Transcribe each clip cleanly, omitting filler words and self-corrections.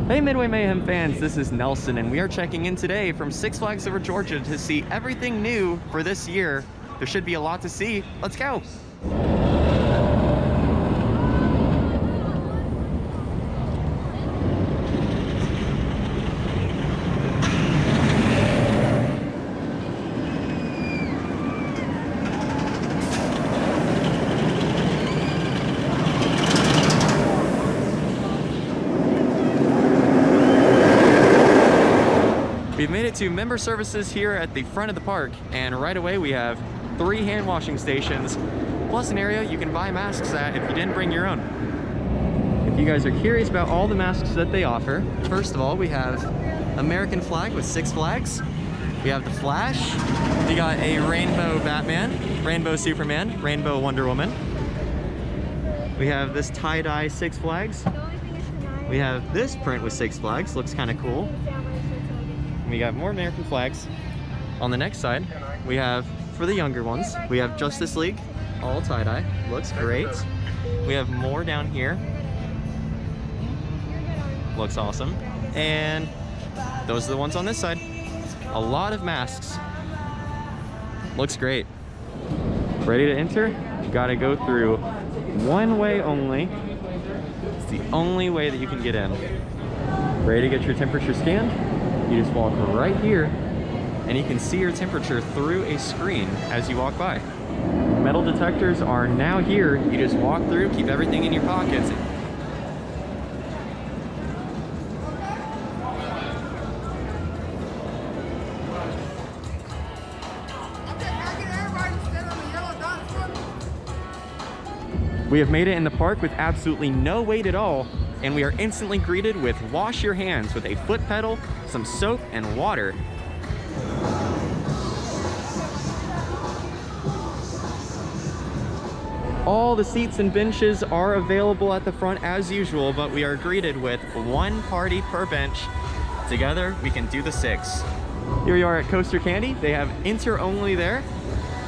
Hey Midway Mayhem fans, this is Nelson and we are checking in today from Six Flags Over Georgia to see everything new for this year. There should be a lot to see. Let's go! We've made it to member services here at the front of the park, and right away we have 3 hand washing stations, plus an area you can buy masks at if you didn't bring your own. If you guys are curious about all the masks that they offer, first of all, we have American flag with Six Flags. We have the Flash. We got a rainbow Batman, rainbow Superman, rainbow Wonder Woman. We have this tie-dye Six Flags. We have this print with Six Flags, looks kind of cool. We got more American flags. On the next side, we have, for the younger ones, we have Justice League, all tie-dye, looks great. We have more down here, looks awesome. And those are the ones on this side. A lot of masks, looks great. Ready to enter? You gotta go through one way only. It's the only way that you can get in. Ready to get your temperature scanned? You just walk right here and you can see your temperature through a screen as you walk by. Metal detectors are now here. You just walk through, keep everything in your pockets. We have made it in the park with absolutely no wait at all, and we are instantly greeted with wash your hands with a foot pedal, some soap, and water. All the seats and benches are available at the front as usual, but we are greeted with 1 party per bench. Together, we can do the 6. Here we are at Coaster Candy. They have enter only there,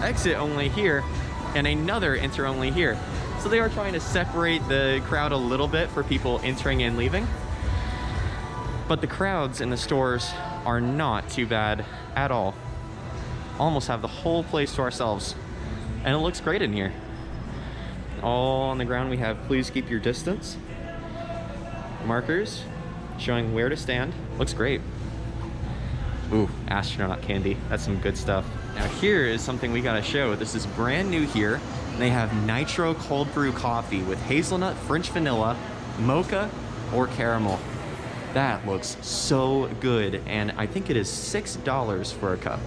exit only here, and another enter only here. So they are trying to separate the crowd a little bit for people entering and leaving. But the crowds in the stores are not too bad at all. Almost have the whole place to ourselves. And it looks great in here. All on the ground we have please keep your distance. Markers showing where to stand. Looks great. Ooh, astronaut candy. That's some good stuff. Now here is something we gotta show. This is brand new here. They have nitro cold brew coffee with hazelnut, French vanilla, mocha, or caramel. That looks so good, and I think it is $6 for a cup.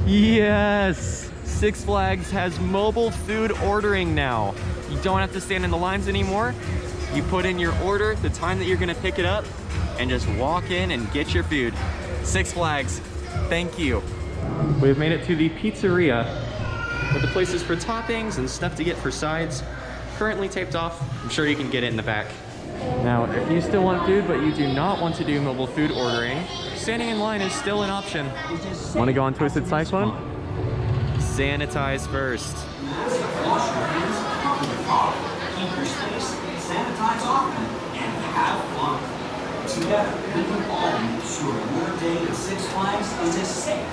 Yes! Six Flags has mobile food ordering now. You don't have to stand in the lines anymore. You put in your order, the time that you're gonna pick it up, and just walk in and get your food. Six Flags, thank you. We've made it to the pizzeria with the places for toppings and stuff to get for sides. Currently taped off. I'm sure you can get it in the back. Now, if you still want food, but you do not want to do mobile food ordering, standing in line is still an option. Want to go on Twisted Cyclone? Sanitize first. Wash your hands, keep your space, sanitize often, and have fun. Together, we can all make sure your day at Six Flags is as safe.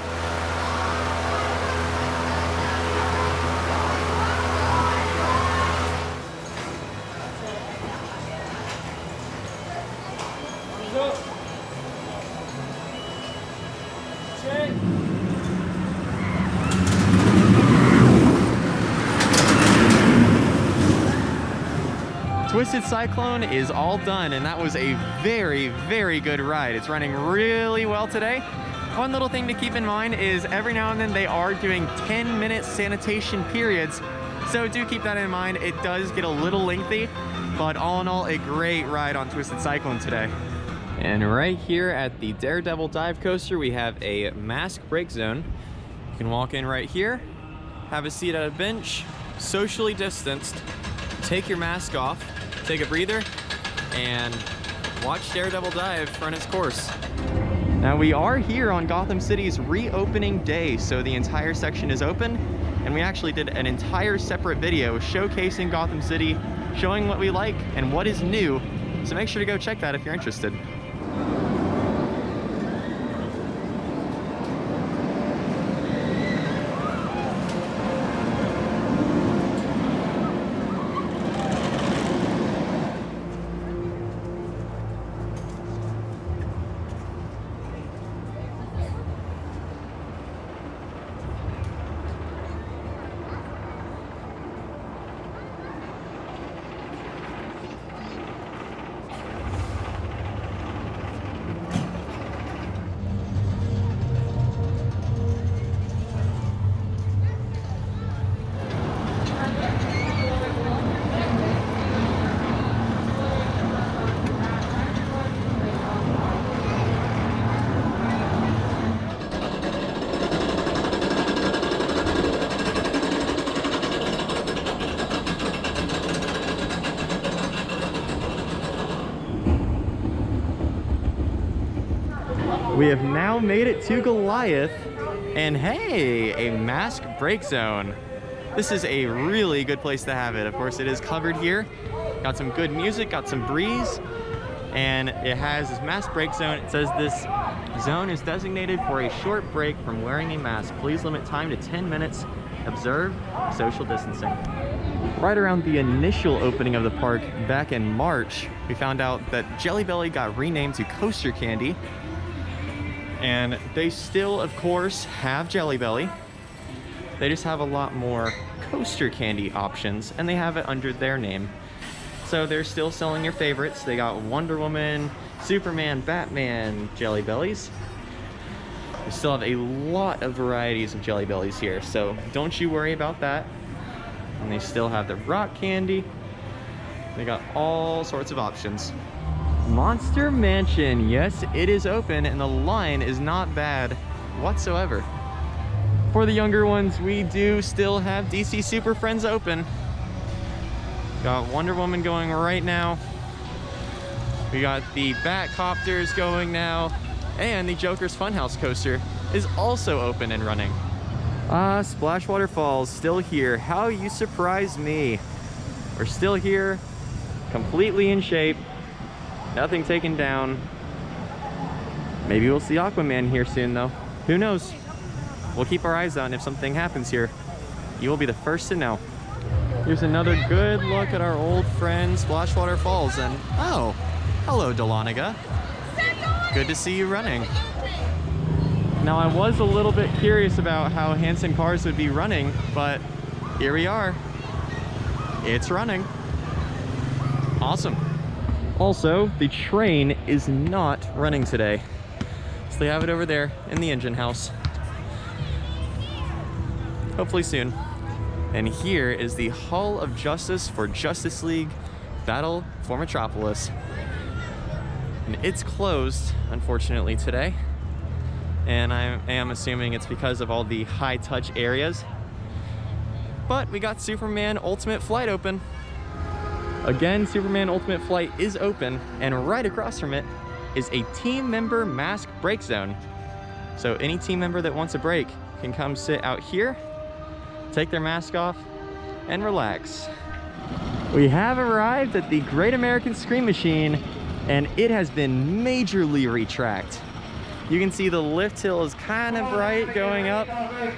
Twisted Cyclone is all done, and that was a very, very good ride. It's running really well today. One little thing to keep in mind is every now and then they are doing 10-minute sanitation periods, so do keep that in mind. It does get a little lengthy, but all in all, a great ride on Twisted Cyclone today. And right here at the Daredevil Dive Coaster, we have a mask break zone. You can walk in right here, have a seat at a bench, socially distanced, take your mask off, take a breather, and watch Daredevil dive run its course. Now we are here on Gotham City's reopening day, so the entire section is open. and we actually did an entire separate video showcasing Gotham City, showing what we like and what is new. So make sure to go check that if you're interested. We have now made it to Goliath, and hey, a mask break zone. This is a really good place to have it. Of course, it is covered here. Got some good music, got some breeze, and it has this mask break zone. It says this zone is designated for a short break from wearing a mask. Please limit time to 10 minutes. Observe social distancing. Right around the initial opening of the park back in March, we found out that Jelly Belly got renamed to Coaster Candy. And they still, of course, have Jelly Belly. They just have a lot more coaster candy options, and they have it under their name. So they're still selling your favorites. They got Wonder Woman, Superman, Batman Jelly Bellies. We still have a lot of varieties of Jelly Bellies here, so don't you worry about that. And they still have the rock candy. They got all sorts of options. Monster Mansion, yes, it is open, and the line is not bad whatsoever. For the younger ones, we do still have DC Super Friends open. Got Wonder Woman going right now. We got the Batcopters going now, and the Joker's Funhouse coaster is also open and running. Splash Waterfalls still here. How you surprised me. We're still here, completely in shape. Nothing taken down. Maybe we'll see Aquaman here soon though. Who knows? We'll keep our eyes on if something happens here. You will be the first to know. Here's another good look at our old friend Splashwater Falls, and oh, hello Deloniga. Good to see you running. Now I was a little bit curious about how Hanson Cars would be running, but here we are. It's running. Awesome. Also, the train is not running today. So they have it over there in the engine house. Hopefully soon. And here is the Hall of Justice for Justice League Battle for Metropolis. And it's closed, unfortunately, today. And I am assuming it's because of all the high-touch areas. But we got Superman Ultimate Flight open. Again, Superman Ultimate Flight is open, and right across from it is a team member mask break zone. So any team member that wants a break can come sit out here, take their mask off, and relax. We have arrived at the Great American Scream Machine, and it has been majorly retracked. You can see the lift hill is kind of bright going up.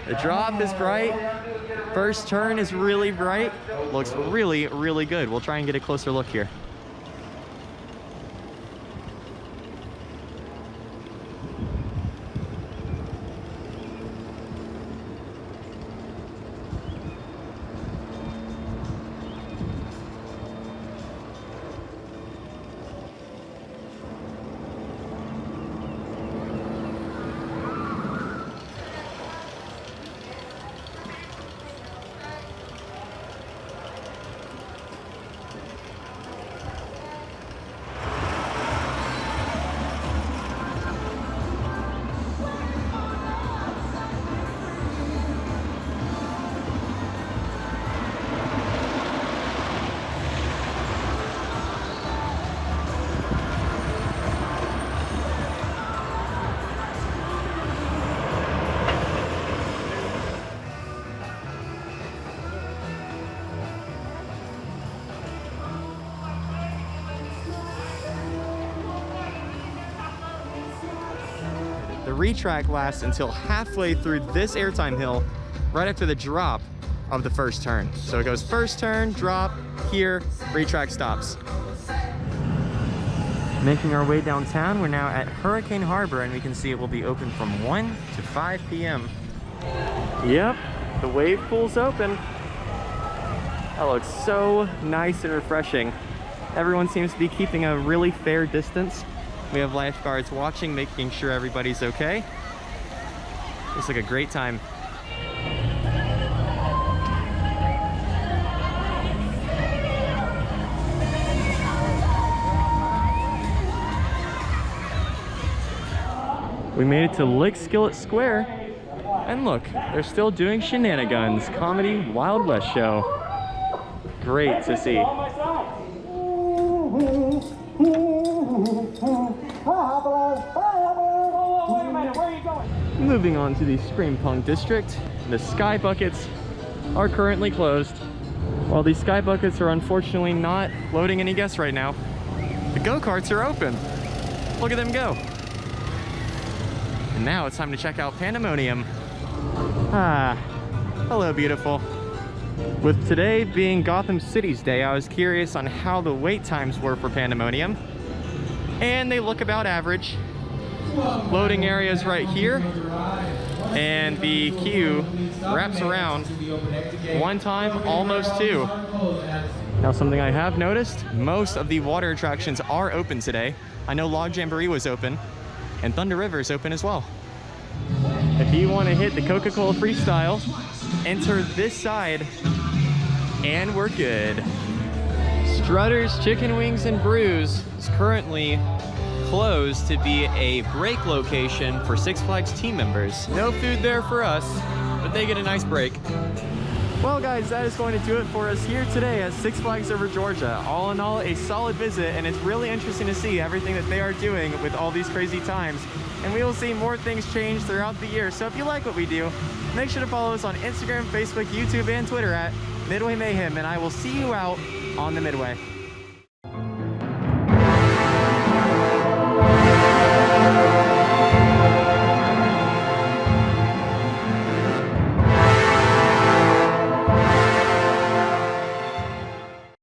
The drop is bright. First turn is really bright. Looks really, really good. We'll try and get a closer look here. retrack lasts until halfway through this airtime hill, right after the drop of the first turn. So it goes first turn, drop, here, retrack stops. Making our way downtown, we're now at Hurricane Harbor, and we can see it will be open from 1 to 5 p.m. Yep, the wave pool's open. That looks so nice and refreshing. Everyone seems to be keeping a really fair distance. We have lifeguards watching, making sure everybody's okay. Looks like a great time. We made it to Lick Skillet Square, and look, they're still doing shenanigans, comedy Wild West show. Great to see. Moving on to the Scream Punk District, the Sky Buckets are currently closed. While these Sky Buckets are unfortunately not loading any guests right now, the go-karts are open. Look at them go. And now it's time to check out Pandemonium. Ah, hello beautiful. With today being Gotham City's day, I was curious on how the wait times were for Pandemonium. And they look about average. Loading areas right here. And the queue wraps around one time, almost two. Now something I have noticed, most of the water attractions are open today. I know Log Jamboree was open. And Thunder River is open as well. If you want to hit the Coca-Cola Freestyle, enter this side, and we're good. Strutter's Chicken Wings and Brews is currently closed to be a break location for Six Flags team members. No food there for us, but they get a nice break. Well guys, that is going to do it for us here today at Six Flags Over Georgia. All in all, a solid visit, and it's really interesting to see everything that they are doing with all these crazy times. And we will see more things change throughout the year. So if you like what we do, make sure to follow us on Instagram, Facebook, YouTube, and Twitter at Midway Mayhem, and I will see you out on the Midway.